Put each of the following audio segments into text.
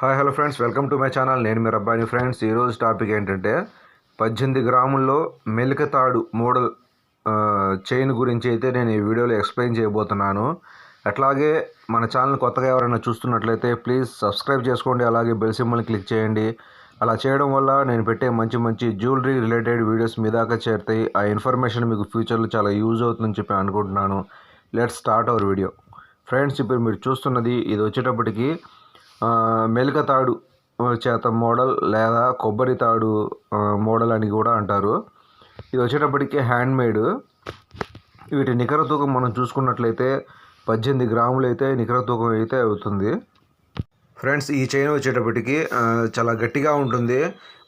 Hi hello friends, welcome to my channel. నేను మీ అబ్బాయిని. Friends, ఈరోజు టాపిక్ ఏంటంటే 18 గ్రాముల్లో మెలిక తాడు మోడల్ చైన్ గురించి అయితే నేను ఈ వీడియోలో ఎక్స్ప్లెయిన్ చేయబోతున్నాను. అట్లాగే మన ఛానల్ కొత్తగా ఎవరైనా చూస్తున్నట్లయితే ప్లీజ్ సబ్స్క్రైబ్ చేసుకోండి, అలాగే బెల్ సింబల్ని క్లిక్ చేయండి. అలా చేయడం వల్ల నేను పెట్టే మంచి మంచి జ్యువెలరీ రిలేటెడ్ వీడియోస్ మీ దాకా చేరుతాయి. ఆ ఇన్ఫర్మేషన్ మీకు ఫ్యూచర్లో చాలా యూజ్ అవుతుందని చెప్పి అనుకుంటున్నాను. Let's start our video. Friends, ఇప్పుడు మీరు చూస్తున్నది ఇది వచ్చేటప్పటికి మెలిక తాడు చేత మోడల్ లేదా కొబ్బరి తాడు మోడల్ అని కూడా అంటారు. ఇది వచ్చేటప్పటికి హ్యాండ్ మేడ్. వీటి నికర తూకం మనం చూసుకున్నట్లయితే 18 గ్రాములు అయితే నికర తూకం అయితే అవుతుంది. ఫ్రెండ్స్, ఈ చైన్ వచ్చేటప్పటికి చాలా గట్టిగా ఉంటుంది.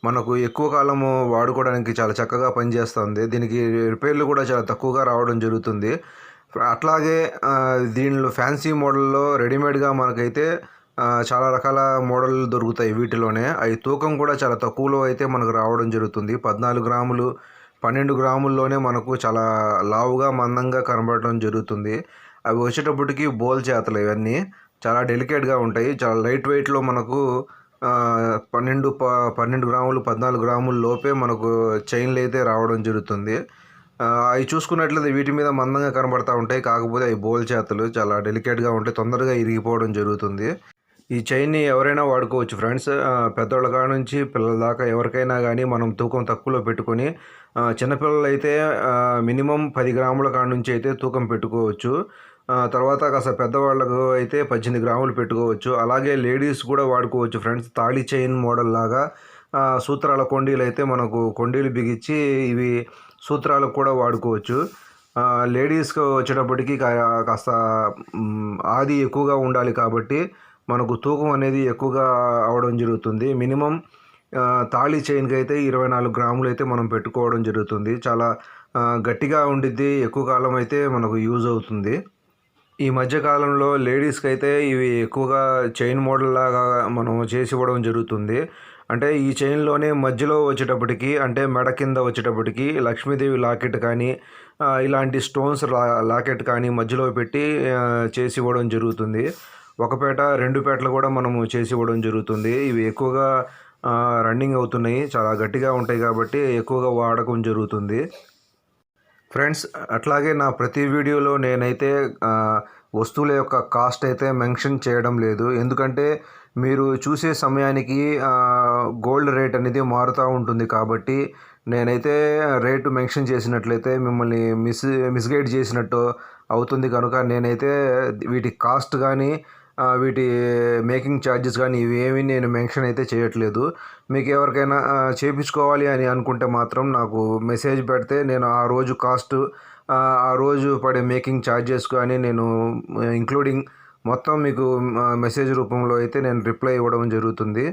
మనకు ఎక్కువ కాలము వాడుకోవడానికి చాలా చక్కగా పనిచేస్తుంది. దీనికి రిపేర్లు కూడా చాలా తక్కువగా రావడం జరుగుతుంది. అట్లాగే దీనిలో ఫ్యాన్సీ మోడల్లో రెడీమేడ్గా మనకైతే చాలా రకాల మోడల్ దొరుకుతాయి. వీటిలోనే అవి తూకం కూడా చాలా తక్కువలో అయితే మనకు రావడం జరుగుతుంది. 14 గ్రాములు 12 గ్రాముల్లోనే మనకు చాలా లావుగా మందంగా కనబడటం జరుగుతుంది. అవి వచ్చేటప్పటికి బోల్ చేతలు. ఇవన్నీ చాలా డెలికేట్గా ఉంటాయి. చాలా లైట్ వెయిట్లో మనకు 12 గ్రాములు 14 గ్రాముల లోపే మనకు చైన్లు అయితే రావడం జరుగుతుంది. అవి చూసుకున్నట్లయితే వీటి మీద మందంగా కనబడతా ఉంటాయి. కాకపోతే అవి బోల్ చేతలు చాలా డెలికేట్గా ఉంటాయి, తొందరగా ఇరిగిపోవడం జరుగుతుంది. ఈ చైన్ని ఎవరైనా వాడుకోవచ్చు ఫ్రెండ్స్. పెద్దోళ్ళ కాడ నుంచి పిల్లల దాకా ఎవరికైనా కానీ మనం తూకం తక్కువలో పెట్టుకొని, చిన్నపిల్లలు అయితే మినిమం 10 గ్రాముల కాడ నుంచి అయితే తూకం పెట్టుకోవచ్చు. తర్వాత కాస్త పెద్దవాళ్ళకు అయితే 18 గ్రాములు పెట్టుకోవచ్చు. అలాగే లేడీస్ కూడా వాడుకోవచ్చు ఫ్రెండ్స్. తాళి చైన్ మోడల్ లాగా సూత్రాల కొండీలు అయితే మనకు కొండీలు బిగించి ఇవి సూత్రాలకు కూడా వాడుకోవచ్చు. లేడీస్కి వచ్చేటప్పటికి కాస్త ఆది ఎక్కువగా ఉండాలి కాబట్టి మనకు తూకం అనేది ఎక్కువగా అవడం జరుగుతుంది. మినిమం తాళి చైన్కి అయితే 24 గ్రాములు అయితే మనం పెట్టుకోవడం జరుగుతుంది. చాలా గట్టిగా ఉండిద్ది, ఎక్కువ కాలం అయితే మనకు యూజ్ అవుతుంది. ఈ మధ్యకాలంలో లేడీస్కి అయితే ఇవి ఎక్కువగా చైన్ మోడల్ లాగా మనం చేసి ఇవ్వడం జరుగుతుంది. అంటే ఈ చైన్లోనే మధ్యలో వచ్చేటప్పటికి, అంటే మెడ కింద వచ్చేటప్పటికి లక్ష్మీదేవి లాకెట్ కానీ ఇలాంటి స్టోన్స్ లాకెట్ కానీ మధ్యలో పెట్టి చేసి ఇవ్వడం జరుగుతుంది. ఒక పేట 2 పేటలు కూడా మనము చేసి ఇవ్వడం జరుగుతుంది. ఇవి ఎక్కువగా రన్నింగ్ అవుతున్నాయి, చాలా గట్టిగా ఉంటాయి కాబట్టి ఎక్కువగా వాడకం జరుగుతుంది. ఫ్రెండ్స్, అట్లాగే నా ప్రతి వీడియోలో నేనైతే వస్తువుల యొక్క కాస్ట్ అయితే మెన్షన్ చేయడం లేదు. ఎందుకంటే మీరు చూసే సమయానికి గోల్డ్ రేట్ అనేది మారుతూ ఉంటుంది కాబట్టి నేనైతే రేటు మెన్షన్ చేసినట్లయితే మిమ్మల్ని మిస్గైడ్ చేసినట్టు అవుతుంది. కనుక నేనైతే వీటి కాస్ట్ కానీ వీటి మేకింగ్ ఛార్జెస్ కానీ ఇవేమీ నేను మెన్షన్ అయితే చేయట్లేదు. మీకు ఎవరికైనా చేయించుకోవాలి అని అనుకుంటే మాత్రం నాకు మెసేజ్ పెడితే నేను ఆ రోజు కాస్ట్, ఆ రోజు పడే మేకింగ్ ఛార్జెస్ కానీ నేను ఇంక్లూడింగ్ మొత్తం మీకు మెసేజ్ రూపంలో అయితే నేను రిప్లై ఇవ్వడం జరుగుతుంది.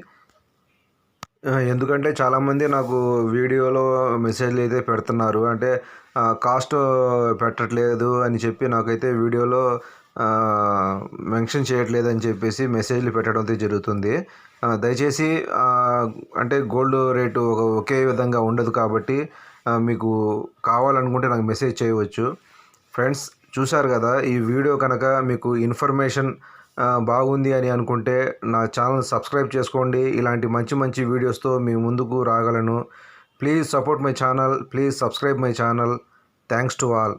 ఎందుకంటే చాలామంది నాకు వీడియోలో మెసేజ్లు అయితే పెడుతున్నారు, అంటే కాస్ట్ పెట్టట్లేదు అని చెప్పి నాకైతే వీడియోలో మెన్షన్ చేయట్లేదు అని చెప్పేసి మెసేజ్లు పెట్టడం అయితే జరుగుతుంది. దయచేసి అంటే గోల్డ్ రేటు ఒకే విధంగా ఉండదు కాబట్టి మీకు కావాలనుకుంటే నాకు మెసేజ్ చేయవచ్చు. ఫ్రెండ్స్, చూశారు కదా, ఈ వీడియో కనుక మీకు ఇన్ఫర్మేషన్ బాగుంది అని అనుకుంటే నా ఛానల్ సబ్స్క్రైబ్ చేసుకోండి. ఇలాంటి మంచి మంచి వీడియోస్తో మీ ముందుకు రాగలను. Please support my channel, please subscribe my channel. Thanks to all.